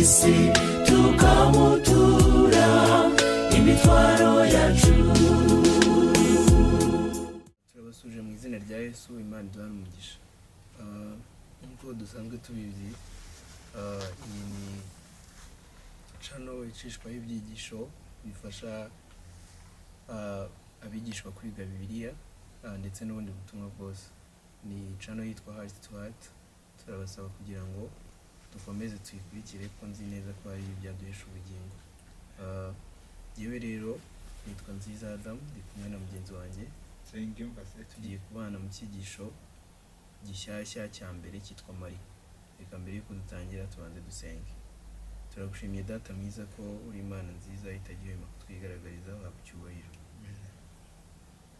isi tukamutura imitwaro yacu. Turabasuje mu izina rya Yesu, Imana iduhane umugisha. Nk'uko dusanzwe tubizi, iyi ni channel icishwaho ibyigisho bifasha abigishwa kwiga Bibiliya ndetse n'ubundi butumwa bwose. Ni channel yitwa Heart to Heart. Turabasaba kugira ngo dukomeze tuyikurikire ko nzi neza ko ari ibyaduhesha ubugingo. Yewe rero nitwa Nziza Adam, ndi kumwe na mugenzi wanjye. Tugiye kubana mu cyigisho gishyashya cya mbere cyitwa Mariko. Reka mbere yuko dutangira tubanze dusenge. Turagushimiye Data mwiza ko uri Imana nziza itagihwema kutwigaragariza wabucyubahiro.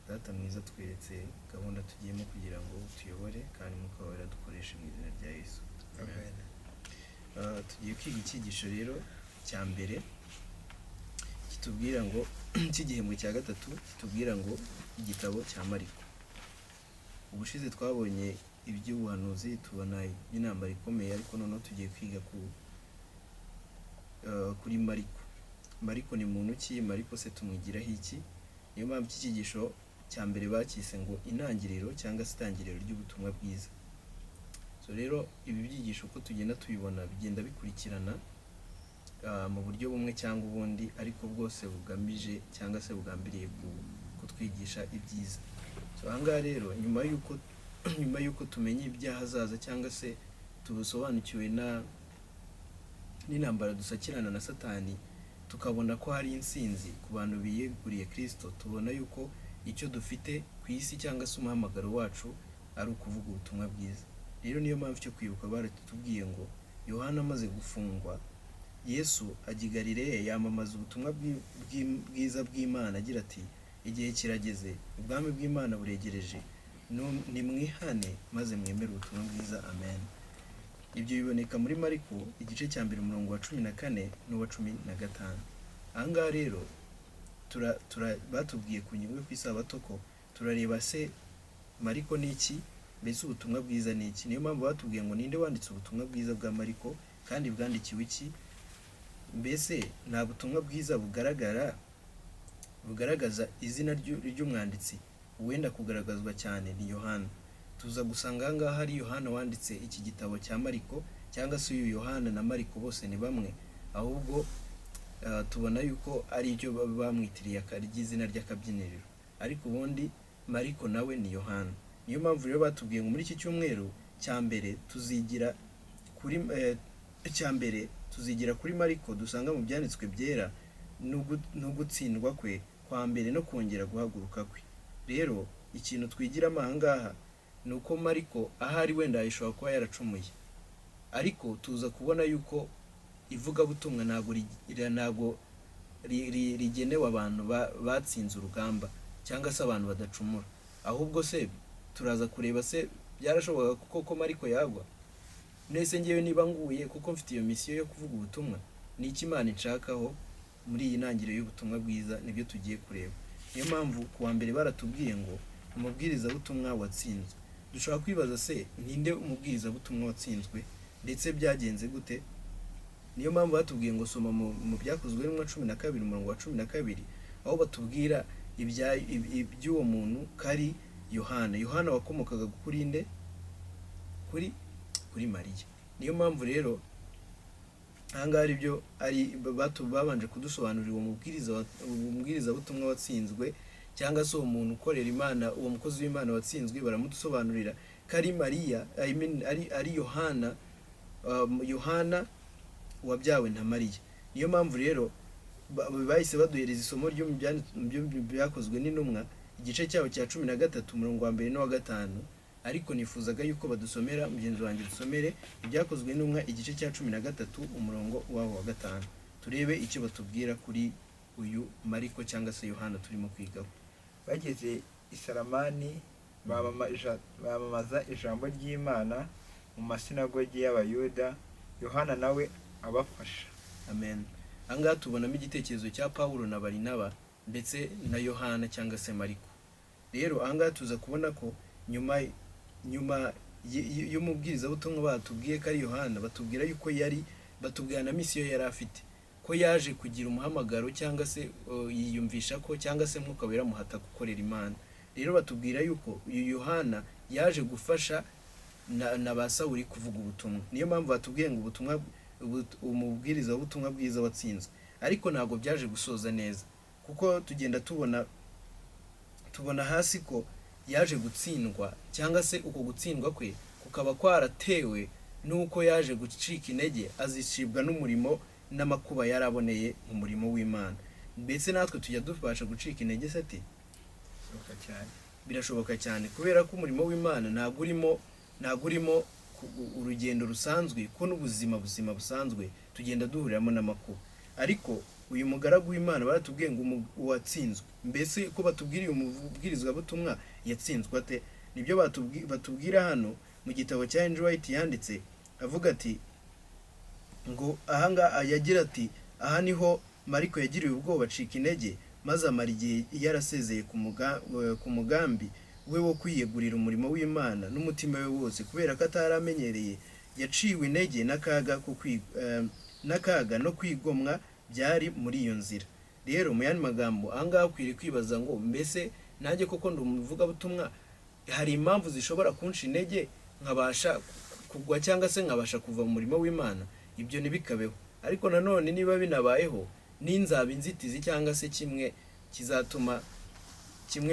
Data mwiza, tweretse gahunda tugiyemo kugira ngo tuyobore kandi Mwuka wawe dukoreshe mu izina rya Yesu. Amen. Tugiye kwiga icyigisho rero cya mbere kitubwira ngo cy'igihembwe cya gatatu, kitubwira ngo igitabo cya Mariko. Ubushize twabonye iby'ubuhanuzi, tubona inambara ikomeye, ariko noneho tugiye kwiga kuri Mariko. Mariko ni muntu ki? Mariko se tumwigiraho iki? Niyo mpamvu iki cyigisho cya mbere bakise ngo intangiriro cyangwa se itangiriro ry'ubutumwa bwiza. So rero ibi byigisho uko tugenda tubibona bigenda bikurikirana mu buryo bumwe cyangwa ubundi, ariko bwose bugamije cyangwa se bugambiriye kutwigisha ibyiza. So ahangaha rero nyuma yuko tumenye ibyahazaza cyangwa se tubusobanukiwe n'intambara dusakirana na Satani, tukabona ko hari insinzi ku bantu biyeguriye Kristo, tubona yuko icyo dufite ku isi cyangwa se umuhamagaro wacu ari ukuvuga ubutumwa bwiza. Rero niyo mpamvu cyo kwibuka baratubwiye ngo Yohana amaze gufungwa, Yesu ajya i Galileya yamamaza ubutumwa bwiza bw'Imana agira ati, igihe kirageze, ubwami bw'Imana buregereje, nimwihane maze mwemere ubutumwa bwiza. Amen. Ibyo biboneka muri Mariko igice cya mbere umurongo wa 14 n'uwa 15. Ahangaha rero batubwiye ku ngingo yo kwisabato ko turareba se Mariko ni iki, mbese ubutumwa bwiza ni iki. Niyo mpamvu batubwiye ngo ninde wanditse ubutumwa bwiza bwa Mariko kandi bwandikiwe iki. Mbese nta butumwa bwiza bugaragaza izina ry'umwanditsi, wenda kugaragazwa cyane ni Yohana. Tuza gusanga ahangaha hari Yohana wanditse iki gitabo cya Mariko, cyangwa se uyu Yohana na Mariko bose ni bamwe, ahubwo tubona yuko ari icyo bamwitiriye izina ry'akabyiniriro, ariko ubundi Mariko nawe ni Yohana. Niyo mpamvu rero batubwiye ngo muri iki cyumweru cya mbere tuzigira kuri Mariko dusanga mu byanditswe byera no gutsindwa kwe kwa mbere no kongera guhaguruka kwe. Rero ikintu twigiramo ahangaha ni uko Mariko ahari wenda yashobora kuba yaracumuye, ariko tuza kubona yuko ivugabutumwa ntago rigenewe abantu batsinze urugamba cyangwa se abantu badacumura. Ahubwo se turaza kureba se byarashoboka kuko Mariko yagwa. Nese ngewe niba nguye kuko mfite iyo misiyo yo kuvuga ubutumwa, ni iki Imana inshakaho muri iyi ntangiriro y'ubutumwa bwiza, nibyo tugiye kureba. Niyo mpamvu kuwa mbere baratubwiye ngo umubwiriza butumwa watsinzwe. Dushobora kwibaza se ninde umubwiriza butumwa watsinzwe ndetse byagenze gute? Niyo mpamvu batubwiye ngo soma mu byakozwe n'umwa 12 umurongo wa 12, aho batubwira iby'uwo muntu kari Yohana wakomokaga kuri nde? Kuri Mariya. Niyo mpamvu rero ahangaha ibyo babanje kudusobanurira uwo mubwiriza butumwa watsinzwe, cyangwa se uwo muntu ukorera Imana, uwo mukozi w'Imana watsinzwe, baramudusobanurira kari Mariya, ari Yohana wabyawe na Mariya. Niyo mpamvu rero bahise baduhereza isomo ryo byakozwe n'intumwa igice cyabo cya 13 umurongo wa 2 n'uwa 5, ariko nifuzaga yuko badusomera mugenzi wanjye dusomere ibyakozwe n'intumwa igice cya 13 umurongo wa 5, turebe icyo batubwira kuri uyu Mariko cyangwa se Yohana turimo kwigaho. Bageze i Salamani bamamaza ijambo ry'Imana mu masinagogi y'Abayuda, Yohana nawe abafasha. Amen. Ahangaha tubonamo igitekerezo cya Pawulo na Barinaba ndetse na Yohana cyangwa se Mariko. Rero ahangaha tuza kubona ko nyuma y'umubwiriza butumwa batubwiye ko ari Yohana, batubwira yuko yari batubwira na misiyo yari afite, ko yaje kugira umuhamagaro cyangwa se yiyumvisha ko cyangwa se Mwuka Wera muhata gukorera Imana. Rero batubwira yuko uyu Yohana yaje gufasha na ba Sawuli kuvuga ubutumwa. Niyo mpamvu batubwiye ngo umubwiriza w'ubutumwa bwiza watsinzwe, ariko ntabwo byaje gusoza neza, kuko tugenda tubona hasi ko yaje gutsindwa, cyangwa se uko gutsindwa kwe kukaba kwaratewe nuko yaje gucika intege, azicibwa n'umurimo n'amakuba yaraboneye mu murimo w'Imana. Mbese natwe tujya dufasha gucika intege se ati? Birashoboka cyane, kubera ko umurimo w'Imana ntabwo urimo urugendo rusanzwe, ko n'ubuzima busanzwe tugenda duhuriramo n'amakuba. Ariko uyu mugaragu w'Imana baratubwiye ngo uwatsinzwe. Mbese ko batubwiriye umubwirizwa butumwa yatsinzwe ate? Nibyo batubwira hano mu gitabo cya Andrew White yanditse avuga ati ngo ahanga yagira ati, aha niho Mariko yagiriye ubwoba acika intege, maze amara igihe yarasezeye ku mugambi we wo kwiyegurira umurimo w'Imana n'umutima we wose, kubera ko ataramenyereye. Yaciwe intege n'akaga no kwigomwa byari muri iyo nzira. Rero mu yandi magambo ahangaha ukwiriye kwibaza ngo mbese nanjye koko ndi umuvugabutumwa, hari impamvu zishobora kunca intege nkabasha kugwa cyangwa se nkabasha kuva mu murimo w'Imana? Ibyo ntibikabeho. Ariko nanone niba binabayeho, n'inzaba inzitizi cyangwa se kimwe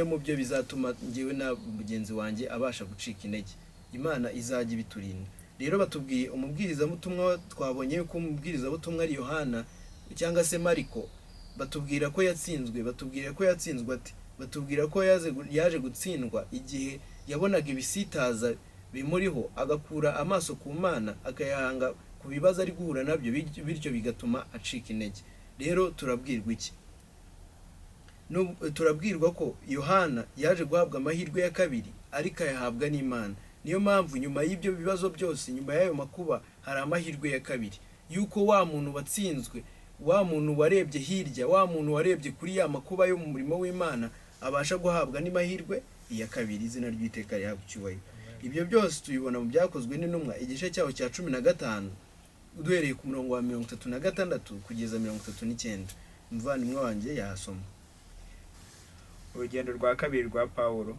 mu byo bizatuma ngewe na mugenzi wanjye abasha gucika intege, Imana izajya ibiturinda. Rero batubwiye umubwirizabutumwa, twabonye ko umubwirizabutumwa ari Yohana cyangwa se Mariko. Batubwira ko yatsinzwe. Batubwira ko yatsinzwe ati? Batubwira ko yaje gutsindwa igihe yabonaga ibisitaza bimuriho, agakura amaso ku Mana, akayahanga ku bibazo ari guhura nabyo, bityo bigatuma acika intege. Rero turabwirwa iki? Turabwirwa ko Yohana yaje guhabwa amahirwe ya kabiri, ariko ayahabwa n'Imana. Niyo mpamvu nyuma y'ibyo bibazo byose, nyuma y'ayo makuba, hari amahirwe ya kabiri, yuko wa muntu watsinzwe, wa muntu warebye hirya, wa muntu warebye kuri ya makuba yo mu murimo w'Imana, abasha guhabwa n'amahirwe ya kabiri. Izina ry'Iteka rihabwa icyubahiro. Ibyo byose tubibona mu Byakozwe n'Intumwa igice cyaho cya 15, duhereye ku murongo wa 36 kugeza 39. Muvandimwe wanjye yahasoma. Urugendo rwa kabiri rwa Pawulo.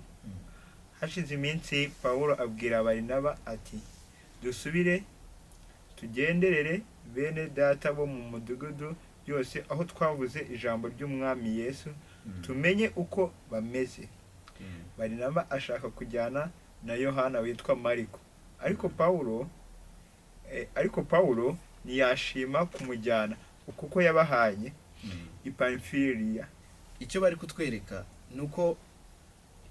Hashize iminsi Pawulo abwira Barinaba ati, dusubire tugenderere bene data bo mu mudugudu yose aho twavuze ijambo ry'Umwami Yesu, tumenye uko bameze. Barinaba ashaka kujyana na Yohana witwa Mariko, ariko Pawulo ntiyashima kumujyana kuko yabahanye i Pamfiliya. Icyo bari kutwereka nuko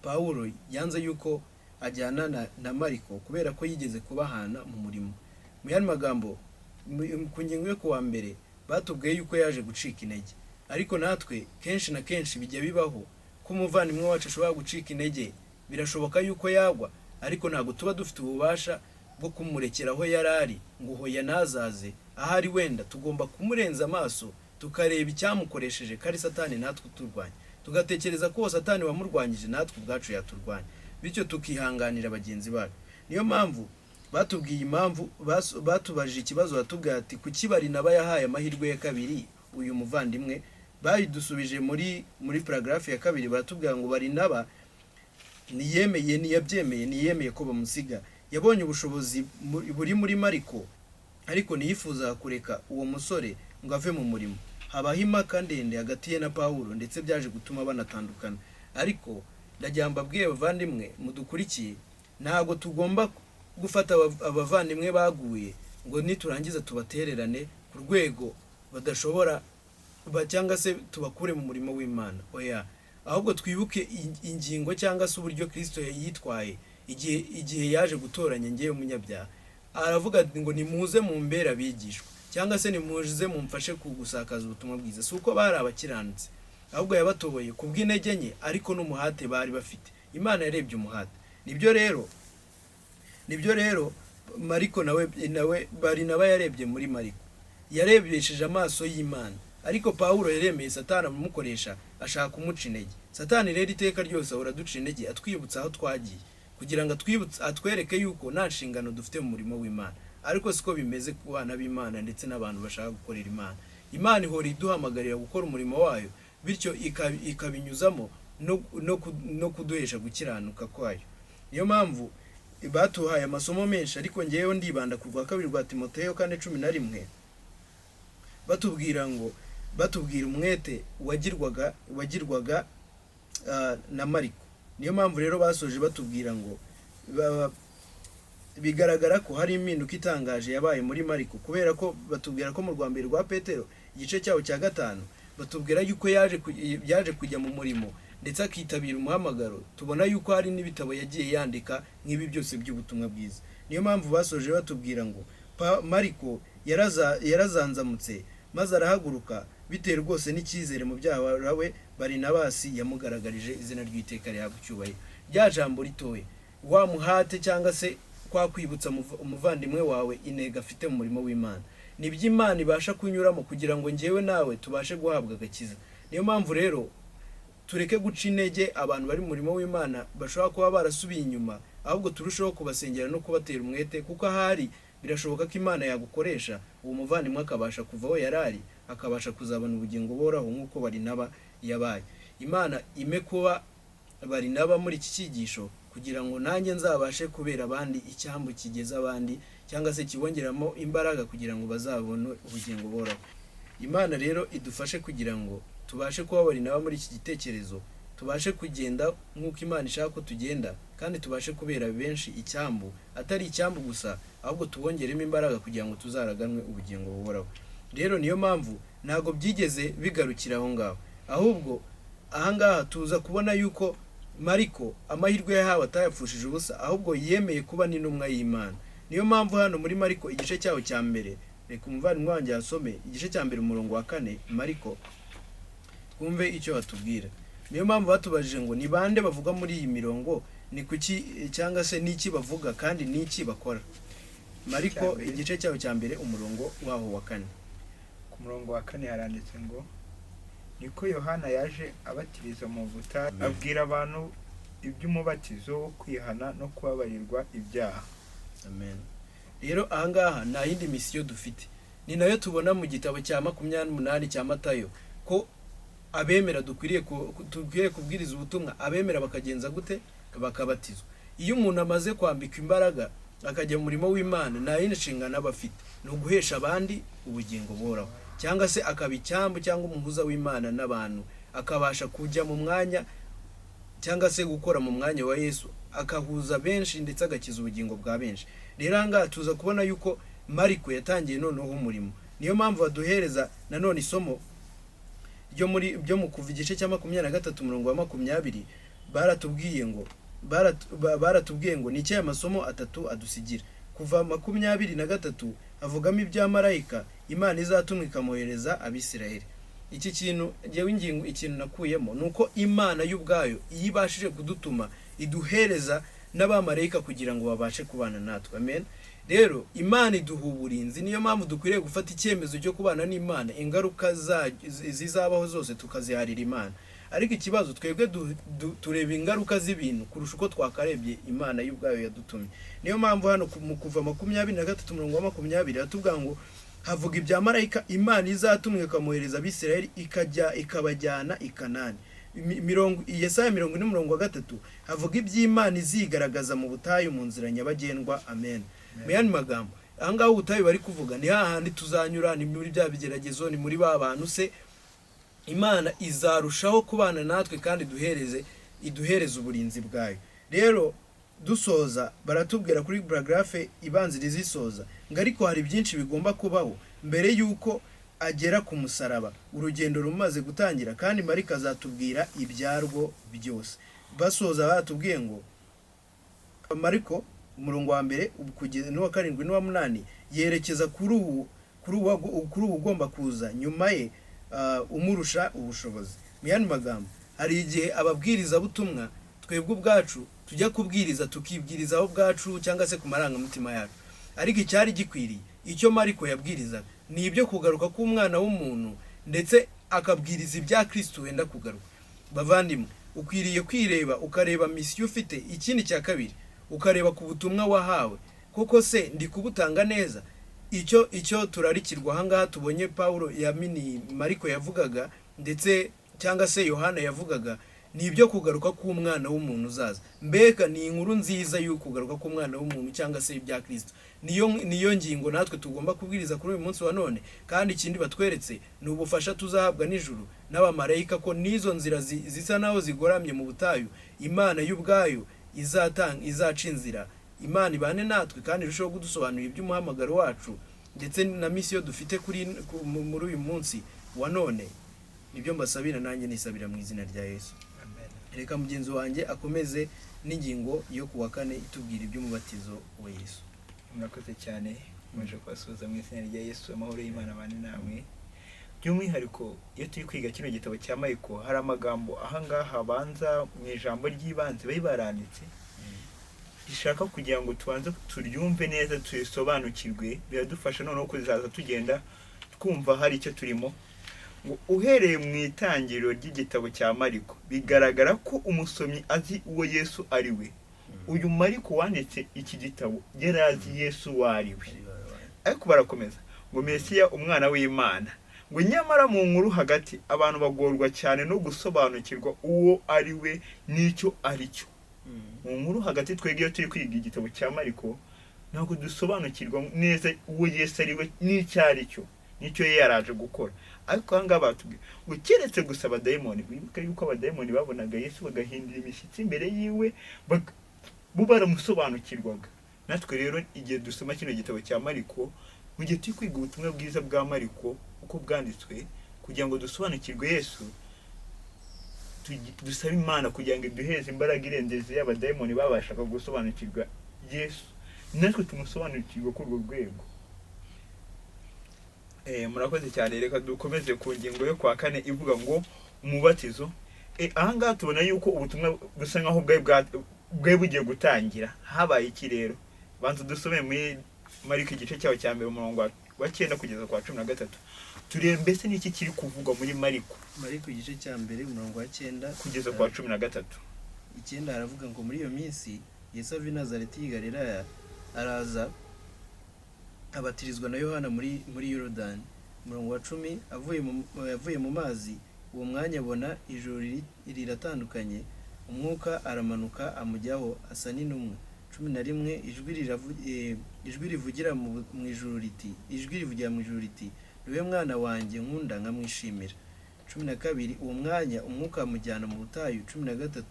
Pawulo yanze yuko ajyana na Mariko kubera ko yigeze kubahana mu murimo. Mu yandi magambo, ku ngingo yo kuwa mbere batubwiye yuko yaje gucika intege, ariko natwe kenshi na kenshi bijya bibaho ko umuvandimwe wacu ashobora gucika intege. Birashoboka yuko yagwa, ariko ntabwo tuba dufite ububasha bwo kumurekera aho yarari ngo hoya nazaze. Ahari wenda tugomba kumurenza amaso tukareba icyamukoresheje, kari Satani natwe turwanya, tugatekereza ko Satani wamurwanyije natwe ubwacu yaturwanya, bityo tukihanganira bagenzi bacu. Niyo mpamvu batubwiye impamvu, batubajije ikibazo, batubwira ati kuki Barinaba yahaye amahirwe ya kabiri uyu muvandimwe. Bayidusubije muri paragrafu ya kabiri, baratubwira ngo Barinaba niyemeye ko bamusiga. Yabonye ubushobozi buri muri Mariko, ariko ntiyifuza kureka uwo musore ngo ave mu murimo. Habaho impaka ndende hagati ye na Pawulo, ndetse byaje gutuma banatandukana. Ariko ndagira mbabwiye bavandimwe mudukurikiye, ntabwo tugomba gufata abavandimwe baguye ngo niturangiza tubatererane ku rwego badashobora cyangwa se tubakure mu murimo w'Imana. Oya, ahubwo twibuke ingingo cyangwa se uburyo Kristo yitwaye igihe yaje gutoranya ngewe umunyabyaha. Aravuga ngo nimuze mu mbera bigishwa, cyangwa se nimuze mumfashe kugusakaza ubutumwa bwiza. Si uko bari abakiranutse, ahubwo yabatoboye kubw'intege nke, ariko n'umuhate bari bafite. Imana yarebye umuhate. Nibyo rero Mariko nawe Barinaba yarebye muri Mariko, yarebesheje amaso y'Imana. Ariko Pawulo yaremeye Satani amukoresha ashaka kumuca intege. Satani rero iteka ryose ahora duca intege, atwibutsa aho twagiye, kugira ngo atwereke yuko nta nshingano dufite mu murimo w'Imana. ariko siko bimeze ku bana b'Imana ndetse n'abantu bashaka gukorera Imana. Imana ihora iduhamagarira gukora umurimo wayo, bityo ikabinyuzamo no kuduhesha gukiranuka kwayo. Niyo mpamvu batuhaye amasomo menshi, ariko ngeyeho ndibanda ku rwa kabiri rwa Timoteyo 4:11 batubwira umwete wagirwaga na Mariko. Niyo mpamvu rero basoje batubwira ngo bigaragara ko hari impinduka itangaje yabaye muri Mariko, kubera ko batubwira ko mu rwa mbere rwa Petero igice cyawo cya 5 batubwira yuko yaje kujya mu murimo ndetse akitabira umuhamagaro. Tubona yuko hari n'ibitabo yagiye yandika nk'ibi byose by'ubutumwa bwiza. Niyo mpamvu basoje batubwira ngo Mariko yarazanzamutse maze arahaguruka bitewe rwose n'icyizere mu byaha we Barinabasi yamugaragarije izina ry'iteka rihabwa icyubahiro. Rya jambo ritoye wa muhate cyangwa se kwa kwibutsa umuvandimwe wawe intego afite mu murimo w'Imana, ni by'Imana ibasha kunyuramo kugira ngo ngewe nawe tubashe guhabwa agakiza. Niyo mpamvu rero tureke guca intege abantu bari mu murimo w'Imana bashobora kuba barasubiye inyuma, ahubwo turusheho kubasengera no kubatera umwete, kuko ahari birashoboka ko Imana yagukoresha uwo muvandimwe akabasha kuva aho yarari akabasha kuzabona ubugingo boraho nk'uko Barinaba yabaye. Imana ime kuba Barinaba muri iki cyigisho kugira ngo nanjye nzabashe kubera abandi icyambu kigeza abandi, cyangwa se kibongeramo imbaraga kugira ngo bazabone ubugingo boraho. Imana rero idufashe kugira ngo tubashe kuba Barinaba muri iki gitekerezo, tubashe kugenda nk'uko Imana ishaka ko tugenda, kandi tubashe kubera benshi icyambu, atari icyambu gusa ahubwo tubongeremo imbaraga kugira ngo tuzaraganwe ubugingo buhoraho. Rero niyo mpamvu ntago byigeze bigarukira aho ngaho, ahubwo ahangaha tuza kubona yuko Mariko amahirwe yahawe atayapfushije ubusa, ahubwo yemeye kuba n'intumwa y'Imana. Niyo mpamvu hano muri Mariko igice cyawo cya mbere, reka umuvandimwe wanjye asome igice cya mbere umurongo wa 4 Mariko, twumve icyo batubwira. Niyo mpamvu batubajije ngo ni bande bavuga muri iyi mirongo, ni kuki cyangwa se niki bavuga kandi niki bakora. Mariko igice cyawo cya mbere umurongo waho wa 4. Ku murongo wa 4 haranditse ngo niko Yohana yaje abatiriza mu mavuta, abwira abantu iby'umubatizo wo kwihana no kubabarirwa ibyaha. Amen. Rero ahangaha nta yindi misiyo dufite, ni nayo tubona mu gitabo cya 28 cya Matayo, ko abemera dukwiriye kubwiriza ubutumwa, abemera bakagenza gute? Bakabatizwa. Iyo umuntu amaze kwambika imbaraga akajya mu murimo w'Imana, nta yindi nshingano aba afite, ni uguhesha abandi ubugingo boraho, cyangwa se akaba icyambu cyangwa umuhuza w'Imana n'abantu, akabasha kujya mu mwanya cyangwa se gukora mu mwanya wa Yesu, akahuza benshi ndetse agakiza ubugingo bwa benshi. Rero ahangaha tuza kubona yuko Mariko yatangiye noneho umurimo. Niyo mpamvu baduhereza nanone isomo ryo mu kuva igice cya 23 umurongo wa 20 baratubwiye ngo ni icyo amasomo atatu adusigira. Kuva 23 avugamo ibya marayika Imana izatumwa ikamohereza Abisirayeli. Iki kintu jewe ingingo ikintu nakuyemo nuko Imana y'ubwayo yibashije kudutuma iduhereza n'abamarayika kugira ngo babashe kubana natwe. Amen. Rero Imana iduha uburinzi, niyo mpamvu dukwiriye gufata icyemezo cyo kubana n'Imana, ingaruka zizabaho zose tukaziharira Imana. Ariko ikibazo twebwe tureba ingaruka z'ibintu kurusha uko twakarebye Imana y'ubwayo yadutumye. Niyo mpamvu hano mu kuva 23 umurongo wa 20 atubwira ngo havuga ibya marayika Imana izatumwe ikamohereza Abisirayeli ikabajyana i Kanani. Yesaya 40 umurongo wa 3 havuga iby'Imana izigaragaza mu butayu mu nzira nyabagendwa. Amen. Meyani magambo ahangaho ubutayu bari kuvuga ni hahandi tuzanyura, ni muri bya bigeragezo, ni muri ba bantu se Imana izarushaho kubana natwe kandi iduhereze uburinzi bwayo. Rero dusoza baratubwira kuri paragraphe ibanziriza isoza ngo ariko hari byinshi bigomba kubaho mbere yuko agera ku musaraba. Urugendo rumaze gutangira kandi Mariko azatubwira ibyarwo byose. Basoza batubwiye ngo Mariko umurongo wa mbere kugeza n'uwa 7 n'uwa 8 yerekeza kuri ubu ugomba kuza nyuma ye umurusha ubushobozi. Muyandi magambo hari igihe ababwiriza butumwa twebwe ubwacu tujya kubwiriza tukibwiriza aho bwacu cyangwa se ku marangamutima yacu, ariko icyari gikwiriye icyo Mariko yabwiriza ni ibyo kugaruka k'umwana w'umuntu ndetse akabwiriza ibya Kristo wenda kugaruka. Bavandimwe, ukwiriye kwireba ukareba misiyo ufite. Ikindi cya kabiri ukareba ku butumwa wahawe, koko se ndi kubutanga neza. Icyo turarikirwa ahangaha tubonye Pawulo yamini Mariko yavugaga ndetse cyangwa se Yohana yavugaga, ni ibyo kugaruka k'umwana w'umuntu uzaza. Mbega ni inkuru nziza y'uko kugaruka k'umwana w'umuntu cyangwa se ibya Kristo. Niyo ngingo natwe tugomba kubwiriza kuri uyu munsi wa none. Kandi ikindi batweretse ni ubufasha tuzahabwa n'ijuru n'abamarayika, ko n'izo nzira zisa naho zigoramye mu butayu, Imana y'ubwayo izaca inzira. Imana ibane natwe kandi irushaho kudusobanurira iby'umuhamagaro wacu ndetse na misiyo dufite muri uyu munsi wa none. Nibyo mbasabira, nanjye nisabira mu izina rya Yesu. Reka mugenzi wanjye akomeze n'ingingo yo kuwa 4 itubwira iby'umubatizo wa Yesu. Murakoze cyane, muje kwasuza mu izina rya Yesu. Amahoro y'Imana abane namwe. By'umwihariko iyo turi kwiga kino gitabo cya Mariko, hari amagambo ahangaha abanza mu ijambo ry'ibanze bayibaranditse, rishaka kugira ngo tubanze turyumve neza, turisobanukirwe, biradufasha noneho kuzaza tugenda twumva hari icyo turimo. Ngo uhereye mu itangiriro ry'igitabo cya Mariko, bigaragara ko umusomyi azi uwo Yesu ari we. Uyu Mariko wanditse iki gitabo yari azi Yesu wari we. Ariko barakomeza ngo Mesiya umwana w'Imana. Ngo nyamara mu nkuru hagati abantu bagorwa cyane no gusobanukirwa uwo ari we n'icyo ari cyo. Mu nkuru hagati twebwe turi kwiga igitabo cya Mariko, ntabwo dusobanukirwa neza uwo Yesu ari we n'icyo ari cyo, n'icyo yaraje gukora. Ariko ahangaha batubwiye ngo keretse gusa abadayimoni, wibuka yuko abadayimoni babonaga Yesu bagahindira imishyitsi imbere yiwe, bo baramusobanukirwaga. Natwe rero igihe dusoma kino gitabo cya Mariko, mu gihe turi kwiga ubutumwa bwiza bwa Mariko uko bwanditswe, kugira ngo dusobanukirwe Yesu, dusaba Imana kugira ngo iduheze imbaraga irendeze y'abadayimoni babashaga gusobanukirwa Yesu, natwe tumusobanukirwe kuri urwo rwego. Murakoze cyane. Reka dukomeze ku ngingo yo kwa 4 ivuga ngo umubatizo. Ahangaha tubona yuko ubutumwa busa nkaho bwawe bugiye gutangira. Habaye iki rero? Banza dusome muri Mariko igice cyaho cya mbere umurongo wa 9 kugeza kwa 13. Turebe mbese niki kiri kuvugwa muri Mariko. Mariko igice cya mbere umurongo wa 9 kugeza kwa 13. 9 haravuga ngo muri iyo minsi Yesu ava i Nazareti y'i Galilaya araza abatirizwa na Yohana muri Yorodani. Umurongo wa 10 avuye mu mazi, uwo mwanya abona ijuru riratandukanye, umwuka aramanuka amujyaho asa n'intumwa. 11 ijwi rivugira mu ijuru riti, niwe mwana wanjye nkunda nkamwishimira. 12 uwo mwanya umwuka amujyana mu butayu. 13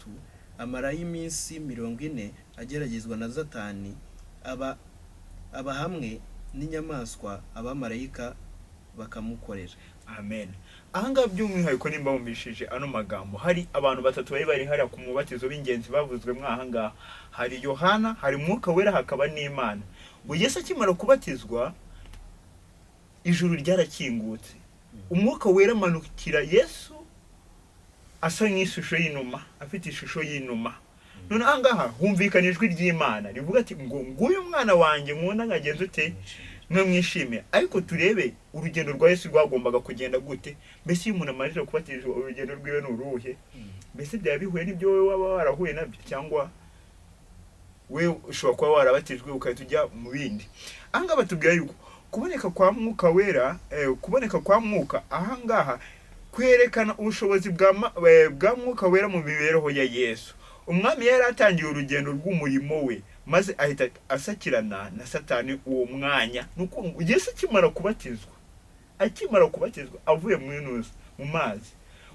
amarayo iminsi 40 ageragezwa na Satani, aba hamwe n'inyamaswa, abamarayika bakamukorera. Amen. Ahangaha by'umwihariko nimba bumvishije ano magambo, hari abantu batatu bari hariya ku mubatizo b'ingenzi bavuzwe mwahangaha. Hari Yohana, hari Mwuka Wera, hakaba n'Imana. Ngo Yesu akimara kubatizwa, ijuru ryarakingutse, Umwuka Wera amanukira Yesu asa nk'ishusho y'inuma, afite ishusho y'inuma. None ahangaha humvikana ijwi ry'Imana rivuga ati ngo nguyu mwana wanjye nkunda nkagenza ute nkamwishimira. Ariko turebe urugendo rwa Yesu rwagombaga kugenda gute. Mbese iyo umuntu amarira kubatizwa, urugendo rwiwe ni uruhe? Mbese byaba bihuye n'ibyo wowe waba warahuye nabyo, cyangwa we ushobora kuba warabatijwe ukahita ujya mu bindi? Ahangaha batubwira yuko kuboneka kwa Mwuka Wera, kuboneka kwa Mwuka ahangaha kwerekana ubushobozi bwa Mwuka Wera mu mibereho ya Yesu. Umwami yari atangiye urugendo rw'umurimo we, maze ahita asakirana na Satani uwo mwanya. Nuko Yesu akimara kubatizwa avuye mu mazi,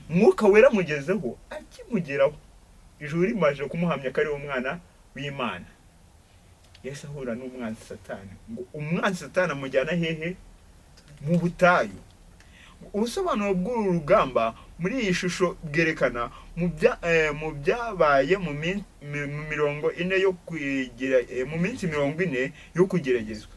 Mwuka Wera mugezeho, akimugeraho ijuru rimaje kumuhamya ko ari umwana w'Imana. Yesu ahura n'umwanzi Satani. Ngo umwanzi Satani amujyana hehe? Mu butayu. Ubusobanuro bw'uru rugamba muri iyi shusho bwerekana mu byabaye mu minsi 40 yo kugeragezwa.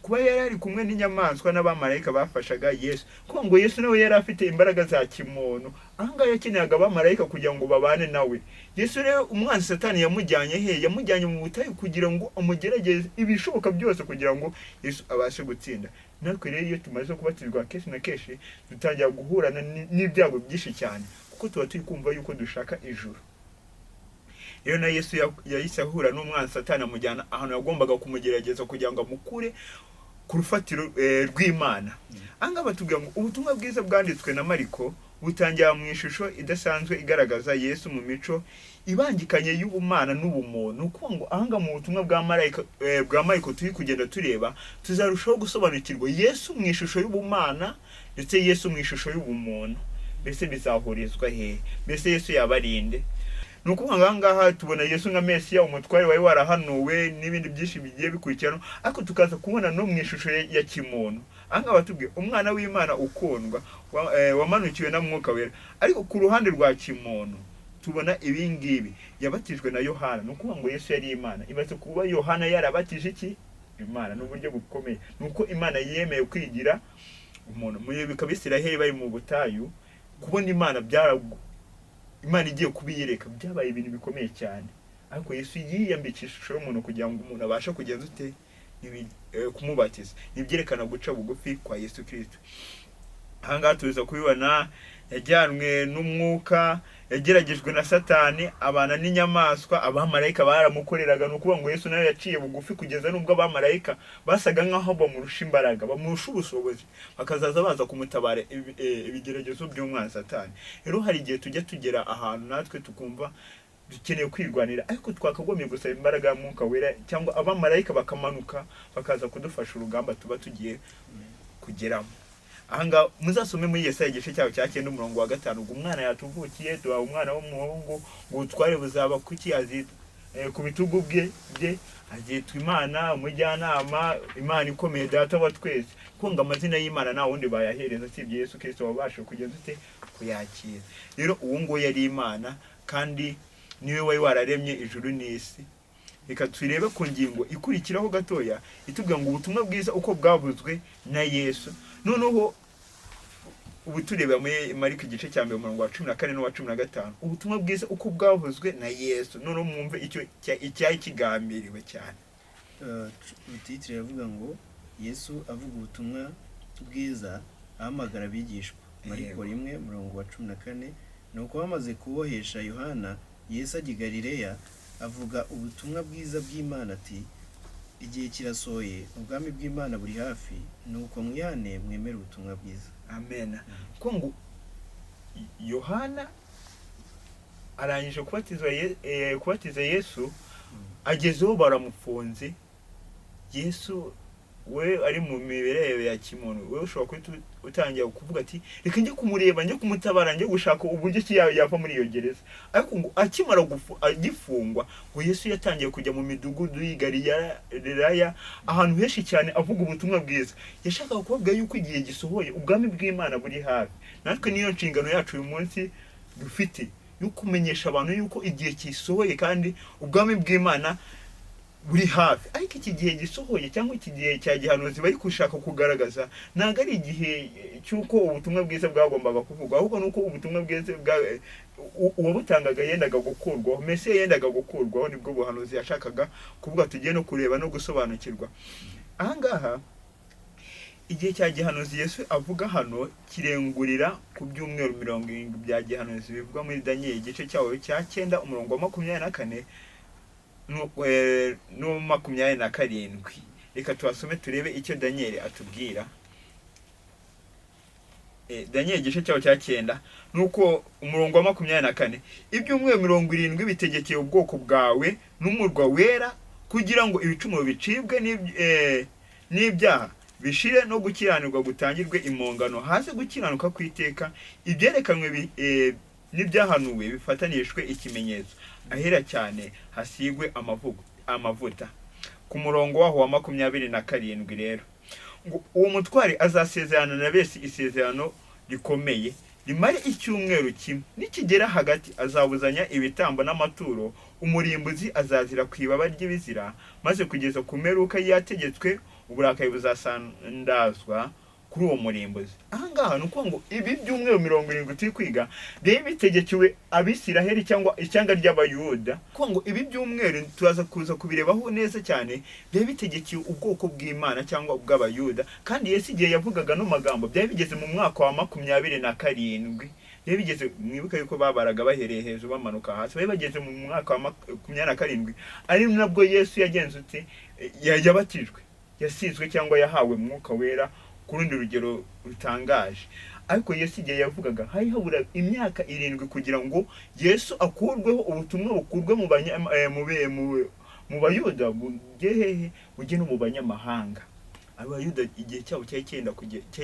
Kuba yari ari kumwe n'inyamaswa n'abamarayika bafashaga Yesu, kuko ngo Yesu nawe yari afite imbaraga za kimuntu. Ahangaha yakenaga abamarayika kugira ngo babane nawe. Yesu rero umwanzi Satani yamujyanye he? Yamujyanye mu butayu kugira ngo amugerageze ibishoboka byose kugira ngo Yesu abashe gutsinda. Natwe rero iyo tumaze kubatizwa kenshi na kenshi, dutangira guhurana n'ibyago byinshi cyane, kuko tuba turi kumva yuko dushaka ijuru. rero na Yesu yahise ahura n'umwanzi Satani amujyana ahantu yagombaga kumugerageza kugira ngo amukure ku rufatiro rw'Imana. Anga batubwira ngo ubutumwa bwiza bwanditswe na Mariko butangira mu ishusho idasanzwe igaragaza Yesu mu mico ibangikanye y'ubumana n'ubumuntu. Kuko ngo ahanga mu butumwa bwa Mariko turi kugenda tureba tuzarushaho gusobanukirwa Yesu mu ishusho y'ubumana ndetse Yesu mu ishusho y'ubumuntu. Mbese bizahurizwa he? Mbese Yesu yabarinde? Nuko ngaha tubona Yesu nka Mesiya, umutware wari warahanuwe n'ibindi byinshi bigiye bikurikirana, ariko tukaza kubona no mu ishusho ya kimuntu. Anga batubwiye umwana w'Imana ukundwa wamanukiwe na Mwuka Wera. Ariko ku ruhande rwa kimuntu tubona ibingibi yabatijwe na Yohana. Nuko ngo Yesu yari Imana. Ibaze kuba Yohana yarabatije iki? Imana. N'uburyo bukomeye. Nuko Imana yemeye kwigira umuntu. Muri bikabisiraheli bari mu butayu, kubona Imana igiye kubiyereka byabaye ibintu bikomeye cyane. Ariko Yesu yiyambika ishusho y'umuntu kugira ngo umuntu abashe kugeza ute kumubatiza. Nibyerekana guca bugufi kwa Yesu Kristo. Ahangaha tuza kubibona yajyanwe n'umwuka, yageragejwe na Satani, abana n'inyamaswa, abamarayika baramukoreraga. Nuko ngo Yesu nawe yaciye bugufi kugeza nubwo abamarayika basaga nkaho bamurusha imbaraga, bamurusha ubushobozi, bakazaza baza kumutabara ibigeragezo by'umwanzi Satani. Rero hari igihe tujya tugera ahantu natwe tukumva dukeneye kwirwanira, ariko twakagomye gusaba imbaraga ya Mwuka Wera cyangwa abamarayika bakamanuka bakaza kudufasha urugamba tuba tugiye kugeramo. Ahanga muzasome muri Yesaya igice cyaho cya 9 umurongo wa 5, ngo umwana yatuvukiye duha umwana w'umuhungu, ngo utware buzaba kuki azita ku bitugu bye azitwa Imana, umujyanama, Imana ikomeye, data wa twese. Ko ngo amazina y'Imana nta wundi bayahereza sibye Yesu Kristo wabasha kugeza ute kuyakira. Rero uwo ngo yari Imana kandi niwe wari wararemye ijuru n'isi. Reka turebe ku ngingo ikurikiraho gatoya itubwira ngo ubutumwa bwiza uko bwavuzwe na Yesu. Noneho ubu tureba muri Mariko igice cya 1 umurongo wa 14 n'uwa 15, ubutumwa bwiza uko bwavuzwe na Yesu. Noneho mwumve icyo icyayi kigambiriwe cyane. Titire yavuga ngo Yesu avuga ubutumwa bwiza ahamagara abigishwa. Mariko 1 umurongo wa 14, nuko bamaze kubohesha Yohana, Yesu ajya i Galileya avuga ubutumwa bwiza bw'Imana ati, igihe kirasohoye ubwami bw'Imana buri hafi, nuko mwihane mwemere ubutumwa bwiza. Amen. Ko ngo Yohana arangije kubatiza Yesu, agezeho baramufunze. Yesu we ari mu mibereho ya kimuntu, we ushobora utangiye kuvuga ati reka njye kumureba, njye kumutabara, njye gushaka uburyo ki yava muri iyo gereza. Ariko ngo akimara agifungwa, ngo Yesu yatangiye kujya mu midugudu y'Igalilaya ahantu henshi cyane avuga ubutumwa bwiza. Yashakaga kuvuga yuko igihe gisohoye ubwami bw'Imana buri hafi. Natwe niyo nshingano yacu uyu munsi dufite, yuko kumenyesha abantu yuko igihe kisohoye kandi ubwami bw'Imana buri hafi. Ariko iki gihe gisohoye cyangwa iki gihe cya gihanuzi bari kushaka kugaragaza ntago ari igihe cyuko ubutumwa bwiza bwagombaga kuvugwa, ahubwo nuko ubutumwa bwiza uwabutangaga yendaga gukurwaho, Mesiya yendaga gukurwaho. Nibwo buhanuzi yashakaga kuvuga tugiye no kureba no gusobanukirwa. Ahangaha igihe cya gihanuzi Yesu avuga hano kirengurira ku byumweru 70 bya gihanuzi bivuga muri Daniel igice cyawo cya 9 umurongo wa 24 no 27. Reka twasome turebe icyo Daniel atubwira. Daniel igice cyawo cya 9 nuko umurongo wa 24, ibyumweru 70 bitegekeye ubwoko bwawe n'umurwa wera, kugira ngo ibicumuro bicibwe n'ibyaha bishire no gukiranirwa gutangirwe impongano, hase gukiranuka kwiteka, ibyerekanwe n'ibyahanuwe bifatanishwe ikimenyetso, ahera cyane hasigwe amavuta. Ku murongo waho wa 27 rero ngo uwo mutware azasezerana na bese isezerano rikomeye rimare icyumweru kimwe, nikigera hagati azabuzanya ibitambo n'amaturo, umurimbuzi azazira kwibaba ry'ibizira, maze kugeza ku meruka yategetswe uburakari buzasandazwa kuri uwo murimbuzi. Ahangaha nuko ngo ibi byumweru 70 turi kwiga rero bitegekewe Abisiraheli cyangwa icyanga ry'Abayuda. Ko ngo ibi byumweru turaza kuza kubirebaho neza cyane, rero bitegekewe ubwoko bw'Imana cyangwa ubw'Abayuda. Kandi Yesu igihe yavugaga no magambo byari bigeze mu mwaka wa 27 rero bigeze mwibuka yuko babaraga bahereye hejuru bamanuka hasi, bari bageze mu mwaka wa 27 ari nabwo Yesu yagenze ute yabatijwe, yasizwe cyangwa yahawe mwuka wera ku rundi rugero rutangaje. Ariko Yesu igihe yavugaga hari habura imyaka 7 kugira ngo Yesu akurweho ubutumwa bukurwe mu bayuda bugehehe bujye no mu banyamahanga. Abayuda igihe cyabo cyenda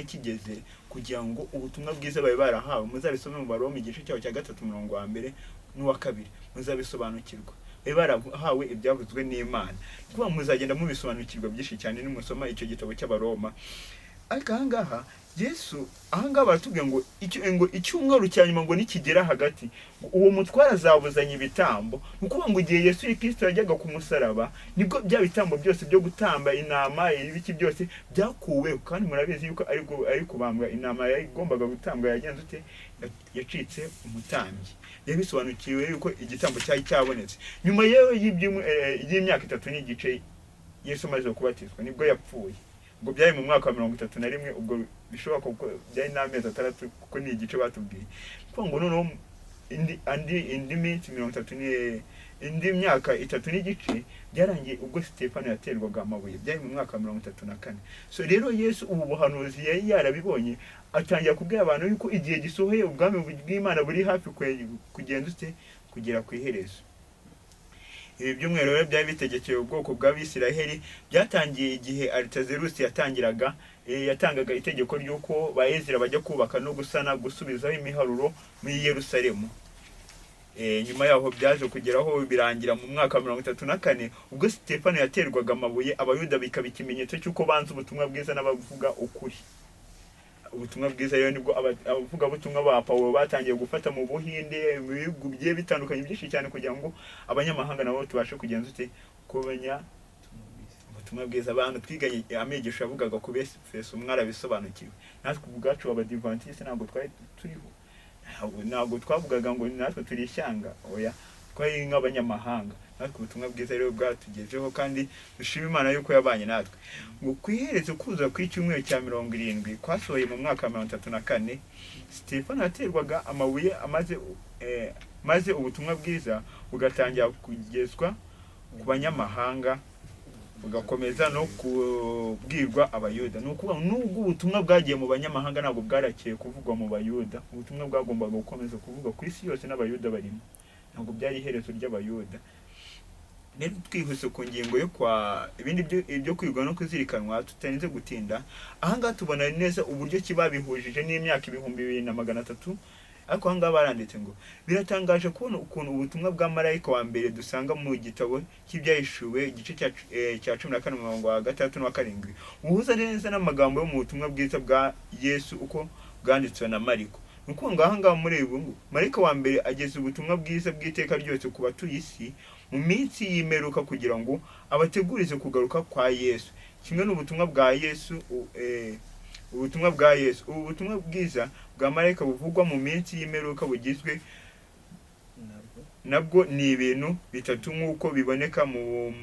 kigeze kugira ngo ubutumwa bwiza babe barahawe. Muzabisome mu Baroma igice cyawo cya 3 murongo wa 1 n'uwa 2 muzabisobanukirwa. Babe barahawe ibyavuzwe n'Imana. Kuba muzagenda mubisobanukirwa byinshi cyane nimusoma icyo gitabo cy'Abaroma. Ariko ahangaha Yesu ahangaha baratubwiye ngo icyumweru cya nyuma ngo nikigera hagati uwo mutwara azabuzanya ibitambo. Nukuvuga ngo igihe Yesu Kristo yajyaga ku musaraba nibwo bya bitambo byose byo gutamba intama ibiki byose byakuwe, kandi murabizi yuko ari kubambwa intama yagombaga gutambwa yagenze ute yacitse umutambyi. Yabisobanukiwe yuko igitambo cyari cyabonetse. Nyuma y'imyaka 3 n'igice Yesu amaze kubatizwa nibwo yapfuye. Ubwo byari mu mwaka wa 31, ubwo bishoboka kuko byari n'amezi 6 kuko ni igice batubwiye. Kuko ngo noneho indi minsi 30 indi myaka 3 n'igice byarangiye ubwo Stefano yaterwaga amabuye, byari mu mwaka wa 34. So rero Yesu ubu buhanuzi yari yarabibonye, atangira kubwira abantu yuko igihe gisohoye ubwami bw'Imana buri hafi kugenda ute kugera ku iherezo. Ibi byumweru rero byari bitegekeye ubwoko bw'Abisiraheli, byatangiye igihe Artazerusi yatangaga itegeko ry'uko Ezira bajya kubaka no gusubizaho imiharuro muri Yerusalemu. Nyuma yaho byaje kugeraho birangira mu mwaka wa 34 ubwo Stefano yaterwaga amabuye, abayuda bikaba ikimenyetso cy'uko banze ubutumwa bwiza n'abavuga ukuri. Ubutumwa bwiza rero nibwo abavuga butumwa ba Paulo batangiye gufata mu Buhinde, mu bihugu bigiye bitandukanye byinshi cyane kugira ngo abanyamahanga nabo tubashe kugenza ute kumenya ubutumwa bwiza. Abantu twiganye amigisho yavugaga ku Efeso mwarabisobanukiwe. Natwe ubwacu abadivantiste ntabwo twari turiho, ntabwo twavugaga ngo natwe turi ishyanga, oya twari nk'abanyamahanga. Natwe ubutumwa bwiza rero bwatugezeho kandi dushima Imana yuko yabanye natwe. Ngo kwihereze kuza kw'icyumweru cya 70 kwasohoye mu mwaka wa 34, Stefano yaterwaga amabuye maze ubutumwa bwiza bugatangira kugezwa ku banyamahanga, bugakomeza no kubwirwa abayuda. Nukuvuga nubwo ubutumwa bwagiye mu banyamahanga ntabwo bwarakeye kuvugwa mu bayuda, ubutumwa bwagombaga gukomeza kuvugwa ku isi yose n'abayuda barimo, ntabwo byari iherezo ry'abayuda. Nero twihuse ku ngingo yo kwa ibindi byo kwigwa no kuzirikanwa tutarinze gutinda. Ahangaha tubona neza uburyo kibabihujije n'imyaka 2300. Ariko ahangaha baranditse ngo biratangaje kubona ukuntu ubutumwa bwa marayika wa mbere dusanga mu gitabo cy'ibyahishuwe igice cya 14 murongo wa 3 n'wa 7 uhuza neza n'amagambo yo mu butumwa bwiza bwa Yesu uko bwanditswe na Mariko. Nuko ngahangaha muri ibungu marayika wa mbere ageze ubutumwa bwiza bw'iteka ryose ku batuye isi mu minsi yimeruka kugira ngo abategurize kugaruka kwa Yesu. Kimwe n'ubutumwa bwa Yesu ubutumwa bwa Yesu, ubutumwa bwiza bwa marayika buvugwa mu minsi yimeruka bugizwe nabwo ni ibintu bitatu nk'uko biboneka mu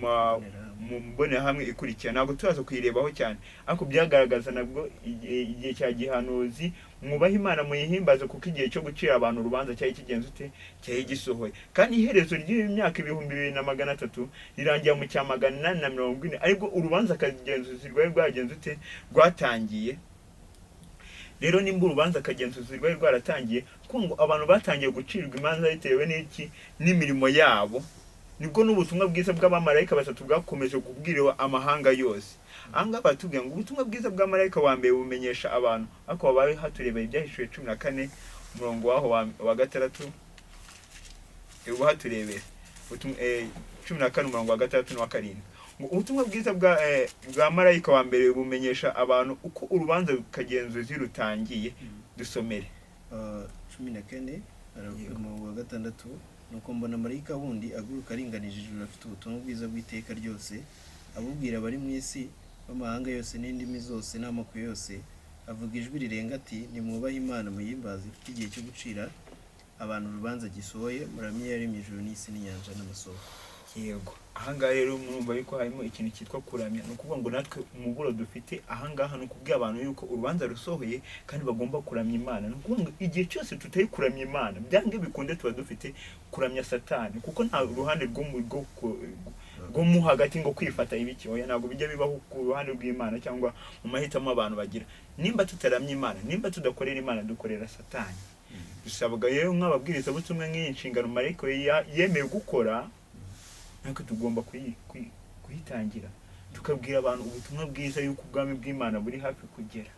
mbonerahamwe ikurikira. Ntabwo turaza kuyirebaho cyane, ariko byagaragaza nabwo igihe cya gihanuzi. Mwubaha Imana muyihimbaze kuko igihe cyo gucira abantu urubanza cyari kigenze ute cyari gisohoye. Kandi iherezo ry'imyaka 2300 rirangira mu cya 840, ariko urubanza kagenzuzi rwari rwagenze ute rwatangiye. Rero nimba urubanza kagenzuzi rwari rwaratangiye kuko ngo abantu batangiye gucirwa imanza bitewe n'iki n'imirimo yabo, nibwo n'ubutumwa bwiza bw'abamarayika batatu bwakomeje kubwirwa amahanga yose. Anga batubwiye ngo ubutumwa bwiza bwa marayika wa mbere bumenyesha abantu, ariko babaye haturebeye ibyahishuwe 14 umurongo waho wa 6 ubu haturebeye 14 umurongo wa 3 n'wa 7. Ngo ubutumwa bwiza bwa marayika wa mbere bumenyesha abantu uko urubanza kagenzuzi rutangiye. Dusomere 14 umurongo wa 6. Nuko mbona marayika wundi aguruka aringanije ijuru afite ubutumwa bwiza bw'iteka ryose, abubwira abari mu isi b'amahanga yose n'indimi zose n'amoko yose, avuga ijwi rirenga ati nimwubahe Imana muyimbaze ifite igihe cyo gucira abantu urubanza gisohoye, muramye yaremye ijuru n'isi n'inyanja n'amasoko. Yego ahangaha rero murumva yuko harimo ikintu cyitwa kuramya. Ni ukuvuga ngo natwe umuburo dufite ahangaha ni ukubwira abantu yuko urubanza rusohoye kandi bagomba kuramya Imana. Ni ukuvuga ngo igihe cyose tutari kuramya Imana, byange bikunde tuba dufite kuramya Satani, kuko nta ruhande rwo mu hagati ngo kwifata ibiki, oya ntabwo bijya bibaho ku ruhande rw'Imana cyangwa mu mahitamo abantu bagira. Nimba tutaramya Imana, nimba tudakorera Imana, dukorera Satani. Dusabwa rero nk'ababwiriza butumwa nk'inshingano marayika yemeye gukora, natwe tugomba kuyitangira tukabwira abantu ubutumwa bwiza yuko ubwami bw'Imana buri hafi kugera.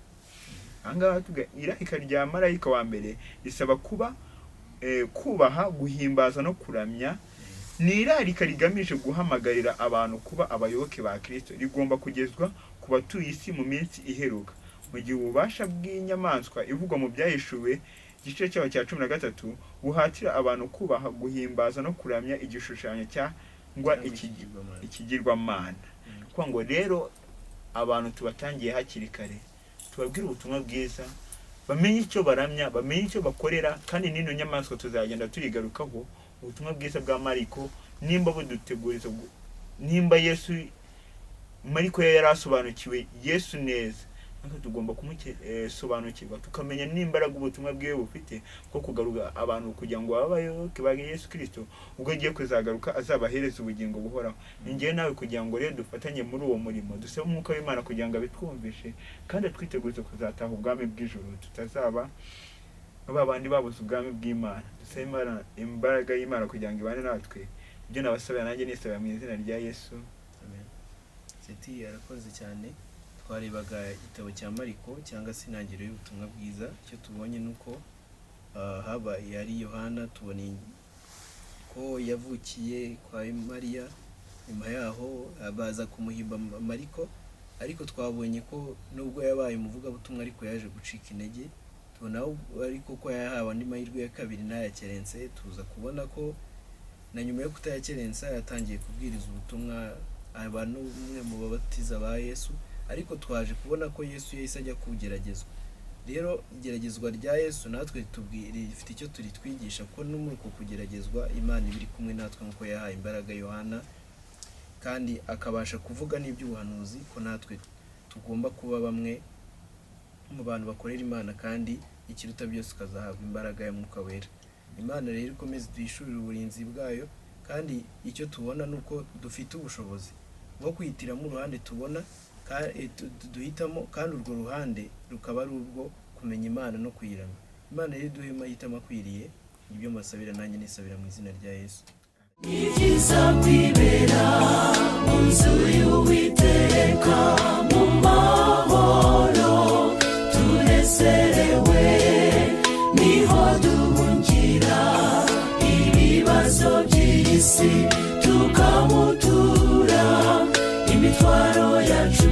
Ahangaha irahika rya marayika wa mbere risaba kubaha, guhimbaza no kuramya. Ni irarika rigamije guhamagarira abantu kuba abayoboke ba Kristo, rigomba kugezwa ku batuye isi mu minsi iheruka, mu gihe ububasha bw'inyamaswa ivugwa mu byahishuwe igice cyaho cya 13 buhatira abantu kubaha, guhimbaza no kuramya igishushanyo cyangwa ikigirwamana. Kwa ngo rero abantu tubatangiye hakiri kare, tubabwira ubutumwa bwiza, bamenye icyo baramya, bamenye icyo bakorera, kandi nino nyamaswa tuzagenda turigarukaho. Ubutumwa bwiza bwa Mariko nimba buduteguriza, nimba Yesu Mariko yarasobanukiwe Yesu neza, natwe tugomba kumusobanukirwa tukamenya n'imbaraga ubutumwa bwiwe bufite ko kugaruka abantu kugira ngo babayoboke ba Yesu Kristo, ubwo agiye kuzagaruka azabahereza ubugingo buhoraho. Ningiye nawe kugira ngo rero dufatanye muri uwo murimo, dusaba umwuka w'Imana kugira ngo abitwumvishe kandi twiteguze kuzataha ubwami bw'ijuru, tutazaba babandi babuze ubwami bw'Imana. Dusaba imbaraga y'Imana kugira ngo ibane natwe. Ibyo nabasabira nanjye nisabira mu izina rya Yesu, amen. Seti yarakoze cyane. Twarebaga igitabo cya Mariko cyangwa se intangiriro y'ubutumwa bwiza. Icyo tubonye nuko haba yari Yohana, tubona ko yavukiye kwa Mariya, nyuma yaho baza kumuhimba Mariko, ariko twabonye ko nubwo yabaye umuvugabutumwa ariko yaje gucika intege. Tubona ariko ko yahawe andi mahirwe ya kabiri n'ayakerense. Tuza kubona ko na nyuma yo kutayakerensa yatangiye kubwiriza ubutumwa abantu umwe mu babatiza ba Yesu, ariko twaje kubona ko Yesu yahise ajya kugeragezwa. Rero igeragezwa rya Yesu natwe rifite icyo turitwigisha, ko no muri uko kugeragezwa Imana ibiri kumwe natwe, nkuko yahaye imbaraga Yohana kandi akabasha kuvuga n'iby'ubuhanuzi, ko natwe tugomba kuba bamwe mu bantu bakorera Imana, kandi ikiruta byose ukazahabwa imbaraga ya Mwuka Wera. Imana rero ikomeze duhishurire uburinzi bwayo, kandi icyo tubona nuko dufite ubushobozi bwo kwihitiramo uruhande tubona duhitamo, kandi urwo ruhande rukaba ari urwo kumenya Imana no kuyiramya. Imana rero duhe amahitamo akwiriye. Nibyo mbasabira nanjye nisabira mu izina rya Yesu. Ibyiza kwibera mu nzu y'Uwiteka, mu mahoro tunezerewe, niho duhungira ibibazo by'isi, tukamutura imitwaro yacu.